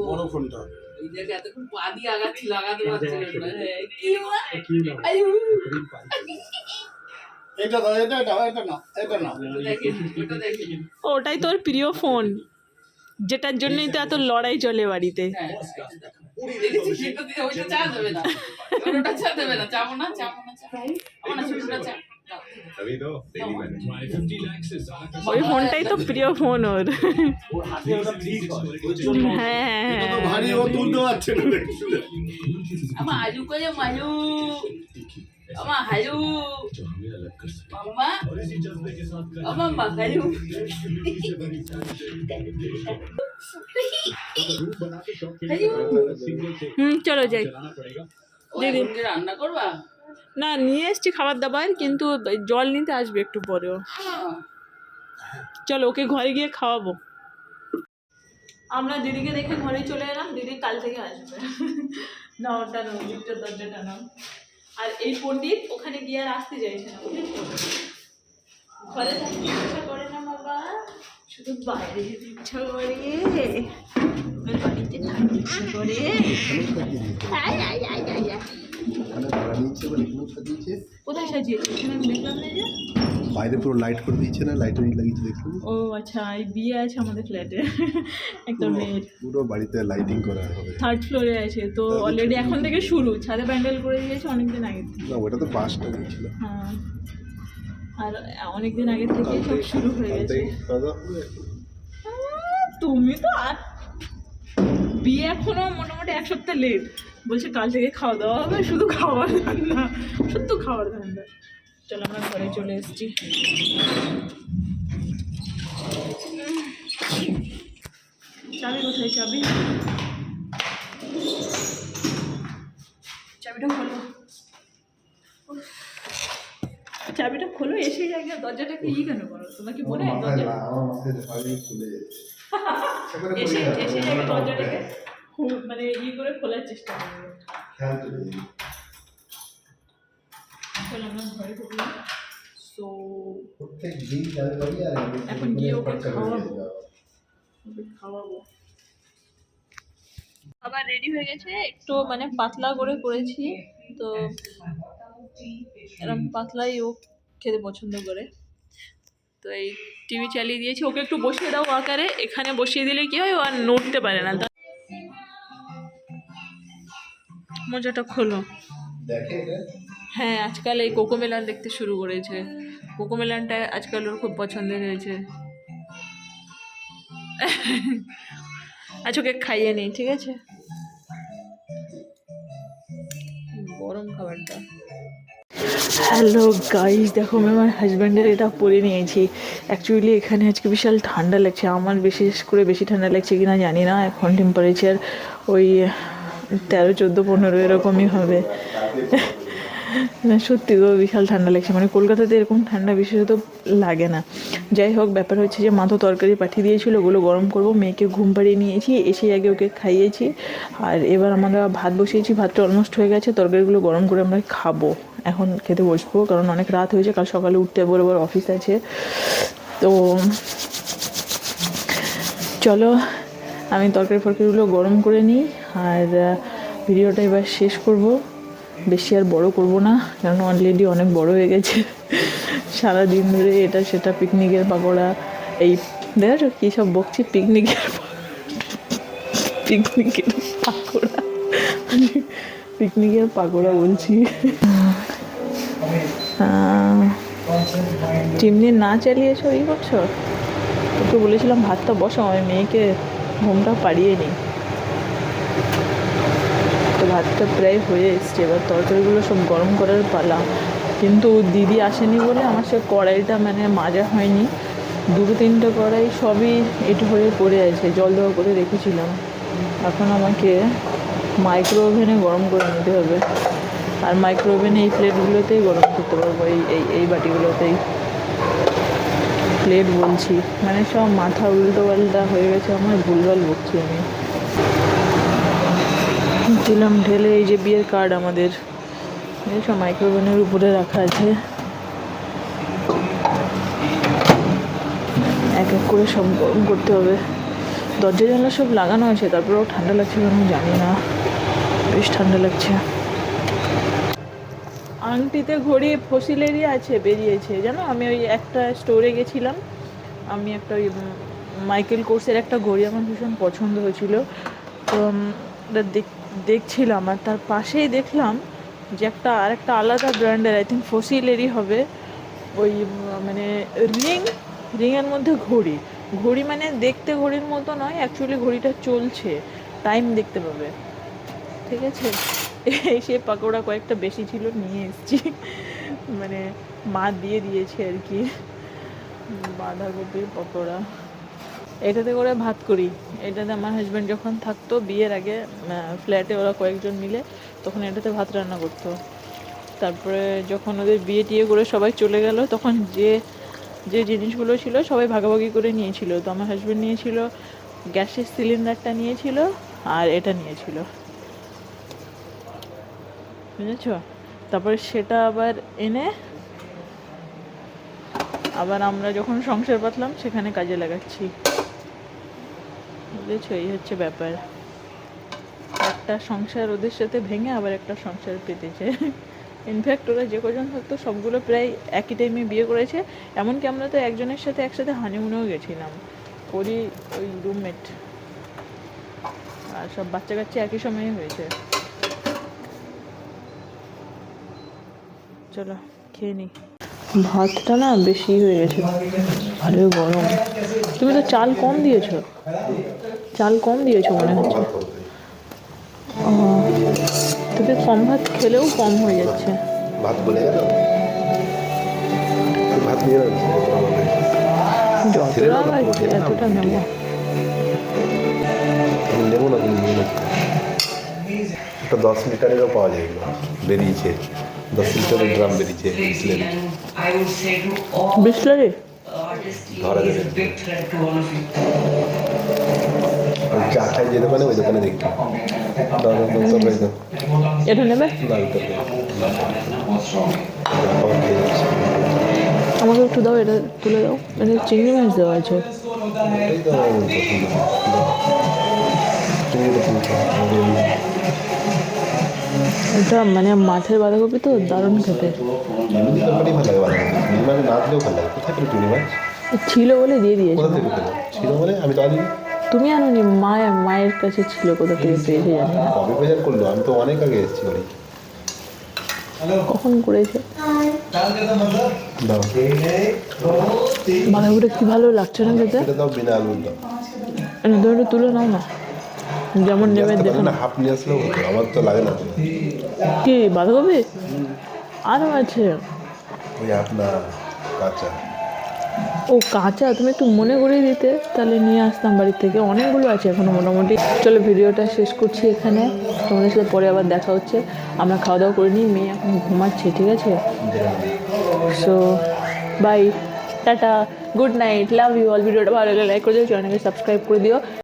বড় ফোনটা। এই জায়গায় এতক্ষণ পা দিয়ে আগাচ্ছি, লাগাতে পারছি না। কি মা? আয়ু। এটা দাও, এটা না, এটা না। দেখেন, ওটা দেখেন। ওটাই তোর প্রিয় ফোন, যেটার জন্যই তো এত লড়াই চলে বাড়িতে। হ্যাঁ, দেখেছি, সেটা দিয়ে ওইটা চা দেবে না, ওটা চা দেবে না, চাবো না, চাবো না, চা আমার না, ছোটটা চা। তবেই তো ডেইলি মানে ওই ফোনটাই তো প্রিয় ফোন ওর। হ্যাঁ হ্যাঁ এটা তো হ্যাঁ, ভারী, ও তুলতে পারছে না দেখছি। আমার আলু করে মালু, আমার হালু, মাম্মা, আমার মাকালু। চলো যাই। দিদি রান্না করবা? না, নিয়ে এসছি খাবার দাবার, কিন্তু জল নিতে আসবে একটু পরেও। চলো ওকে ঘরে গিয়ে খাওয়াবো। আমরা দিদিকে দেখে ঘরে চলে এলাম, দিদি কাল থেকে আসবে। না ওটা না, ওদিকটা দরজাটা না। আর এই পণ্ডিত ওখানে গিয়ে আর আসতে চাইছে না, ঘরে থাকতে ইচ্ছা করে না বাবা, শুধু বাইরে যেতে ইচ্ছা করে, বাড়িতে থাকতে ইচ্ছা করে। কোথায় সাজিয়েছে এখানে আমি দেখলাম না যে। বাইরে পুরো লাইট করে দিয়েছে না, লাইটারি লাগিয়েছে দেখুন। ও আচ্ছা, এই বিয়ে আছে আমাদের ফ্ল্যাটে একটা মেয়ের, পুরো বাড়িতে লাইটিং করা হবে। 3rd ফ্লোরে আছে তো অলরেডি এখন থেকে শুরু, ছাদে প্যান্ডেল করে দিয়েছে অনেকদিন আগে থেকে। না ওটা তো বাসটা দিয়েছিল। হ্যাঁ, আর অনেকদিন আগে থেকে সব শুরু হয়ে গেছে। তুমি তো আর বিয়ে এখনো মোটামুটি 1 সপ্তাহ লেট, বলছে কাল থেকে খাওয়া দাওয়া হবে, শুধু খাওয়ার ধান্দা, শুধু খাওয়ার ধান্দা। চলো আমরা ঘরে চলে এসেছি। চাবি কোথায়? চাবি, চাবিটা খোলো, চাবিটা খোলো। এসে জায়গায় দরজাটাকে কেন করো? তোমার কি মনে হয় দরজা এসে এসে জায়গায় দরজাটাকে মানে করে খোলার চেষ্টা করবে? চলো আমরা ঘরে ঢুকলাম। সো এখন গিয়ে ওকে খাওয়াবো। খাবার রেডি হয়ে গেছে, একটু মানে পাতলা করে করেছি, তো এরকম পাতলাই ও খেতে পছন্দ করে। তো এই টিভি চালিয়ে দিয়েছি, ওকে একটু বসিয়ে দাও আকারে, এখানে বসিয়ে দিলে কি হয় ও আর নড়তে পারে না। মজাটা খোলো। হ্যাঁ, আজকাল এই কোকোমেলান দেখতে শুরু করেছে, কোকোমেলানটা আজকাল ওর খুব পছন্দের হয়েছে। আচ্ছা ওকে খাইয়ে নিই, ঠিক আছে? গরম খাবারটা। হ্যালো গাইস, দেখো আমি আমার হাজব্যান্ডের এটা পরে নিয়েছি। অ্যাকচুয়ালি এখানে আজকে বিশাল ঠান্ডা লাগছে, আমার বিশেষ করে বেশি ঠান্ডা লাগছে কিনা জানি না। এখন টেম্পারেচার ওই 13, 14, 15 এরকমই হবে। না সত্যি গো, বিশাল ঠান্ডা লাগছে, মানে কলকাতাতে এরকম ঠান্ডা বিশেষত লাগে না। যাই হোক, ব্যাপার হচ্ছে যে মা তো তরকারি পাঠিয়ে দিয়েছিলো, ওগুলো গরম করবো। মেয়েকে ঘুম পাড়িয়ে নিয়েছি, এসে আগে ওকে খাইয়েছি, আর এবার আমরা ভাত বসিয়েছি। ভাতটা অলমোস্ট হয়ে গেছে, তরকারিগুলো গরম করে আমরা খাবো। এখন খেতে বসবো, কারণ অনেক রাত হয়েছে, কাল সকালে উঠতে বরাবর অফিস আছে। তো চলো আমি তরকারিগুলো গরম করে নিই, আর ভিডিওটা এবার শেষ করব। বেশি আর বড় করব না, কারণ অলরেডি অনেক বড় হয়ে গেছে। সারাদিন ধরে এটা সেটা, পিকনিকের পাকোড়া, এই দেখো কী সব বকছি, পিকনিকের পাকোড়া বলছি। চিমনি না চালিয়েছো, এই করছো? তোকে বলেছিলাম ভাতটা বসাও, আমি মেয়েকে ঘুমটা পাড়িয়ে নিই। তো ভাতটা প্রায় হয়ে এসছে, এবার তরকারিগুলো সব গরম করার পালা। কিন্তু দিদি আসেনি বলে আমার সে কড়াইটা মানে মাজা হয়নি। 2-3টে কড়াই সবই এঁটো হয়ে পড়ে আছে, জল দেওয়া করে রেখেছিলাম। এখন আমাকে মাইক্রো ওভেনে গরম করে নিতে হবে, আর মাইক্রো ওভেনে এই প্লেটগুলোতেই গরম করতে পারবো, এই বাটিগুলোতেই। প্লেট বলছি, মানে সব মাথা উল্টো পাল্টা হয়ে গেছে আমার, ভুলভাল বকছি আমি। দিলাম ঢেলে, এই যে বিয়ের কার্ড আমাদের, সব মাইক্রোওভেনের উপরে রাখা আছে। এক এক করে সব গরম করতে হবে। দরজা জানলা সব লাগানো আছে, তারপরেও ঠান্ডা লাগছে কেন জানি না, বেশ ঠান্ডা লাগছে। আংটিতে ঘড়ি ফসিলেরই আছে, বেরিয়েছে জানো। আমি ওই একটা স্টোরে গেছিলাম, আমি একটা ওই মাইকেল কোর্সের একটা ঘড়ি আমার ভীষণ পছন্দ হয়েছিল, তো ওটা দেখছিলাম, আর তার পাশেই দেখলাম যে আরেকটা আলাদা ব্র্যান্ডের, আই থিঙ্ক ফসিলেরই হবে, ওই মানে রিংয়ের মধ্যে ঘড়ি মানে দেখতে ঘড়ির মতো নয়, অ্যাকচুয়ালি ঘড়িটা চলছে, টাইম দেখতে পাবে, ঠিক আছে। সেই পাকোড়া কয়েকটা বেশি ছিল, নিয়ে এসেছি, মানে মা দিয়ে দিয়েছে আর কি, বাঁধাকপির পকোড়া। এটাতে করে ভাত করি, এটাতে আমার হাজব্যান্ড যখন থাকতো বিয়ের আগে ফ্ল্যাটে, ওরা কয়েকজন মিলে, তখন এটাতে ভাত রান্না করতো। তারপরে যখন ওদের বিয়ে টিয়ে করে সবাই চলে গেল, তখন যে জিনিসগুলো ছিল সবাই ভাগাভাগি করে নিয়েছিল। তো আমার হাজব্যান্ড নিয়েছিল গ্যাসের সিলিন্ডারটা নিয়েছিল আর এটা নিয়েছিল, বুঝেছ? তারপরে সেটা আবার এনে আবার আমরা যখন সংসার পাতলাম সেখানে কাজে লাগাচ্ছি, বুঝেছ? এই হচ্ছে ব্যাপার। একটা সংসার ওদের সাথে ভেঙে আবার একটা সংসার পেতেছে। ইনফ্যাক্ট ওরা যে কজন থাকতো সবগুলো প্রায় একই টাইমে বিয়ে করেছে, এমনকি আমরা তো একজনের সাথে একসাথে হানিমুনেও গেছিলাম, ওরই ওই রুমমেট, আর সব বাচ্চা কাচ্চা একই সময়ে হয়েছে। চলো খেয়ে নিই। ভাতটা না বেশি হয়ে গেছে, ভালো গরম। তুমি তো চাল কম দিয়েছো, চাল কম দিয়েছো মনে হচ্ছে। তবে কম ভাত খেলেও কম হয়ে যাচ্ছে। ভাত বলে গেল, ভাত নিয়ে যতটা লাগছে এতটা নেবো। নেবো না, তুমি নিয়ে নেবো। একটা 10 লিটারেরও পাওয়া যায়, এগুলো বেরিয়েছে, 10 লিটারের ড্রাম বেরিয়েছে বিসলেরি। বিসলেরি ধরা যাবে চা খাই যে দোকানে, ওই দোকানে দেখি। এটা নেবে? আমাকে একটু দাও, এটা তুলে দাও। এটা চিংড়ি মাছ দেওয়া আছে। এটা মানে মাছের বাঁধাকপি তো দারুণ খেতে। ছিল বলে দিয়ে দিয়েছে। ছিল বলে আমি তো আনি, তুমি আনোনি, মায়ের কাছে ছিল, কোথা থেকে পেয়েছে জানি না। কবে বাজার করলো, আমি তো অনেক আগে এসেছি বাড়ি। কখন করেছে? দাও বাঁধাকপিটা কি ভালো লাগছে না খেতে। এটা দাও, বিনা আলুর দাও। ধরে তুলে নাও না, যেমন নেবে দেখো না। হাফ নিয়ে আসলেও হতো, আমার তো লাগে না। কি বাঁধাকপি আরও আছে? ওই আপনার কাঁচা। ও কাঁচা, তুমি একটু মনে করিয়ে দিতে, তাহলে নিয়ে আসতাম বাড়ির থেকে। অনেকগুলো আছে এখনো মোটামুটি। চলো ভিডিওটা শেষ করছি এখানে, তোমাদের সাথে পরে আবার দেখা হচ্ছে। আমরা খাওয়া দাওয়া করে নিই, মেয়ে এখন ঘুমাচ্ছে, ঠিক আছে? So bye, tata, good night, love you all. ভিডিওটা ভালো লাগলে লাইক করে দিও, চ্যানেলকে সাবস্ক্রাইব করে দিও।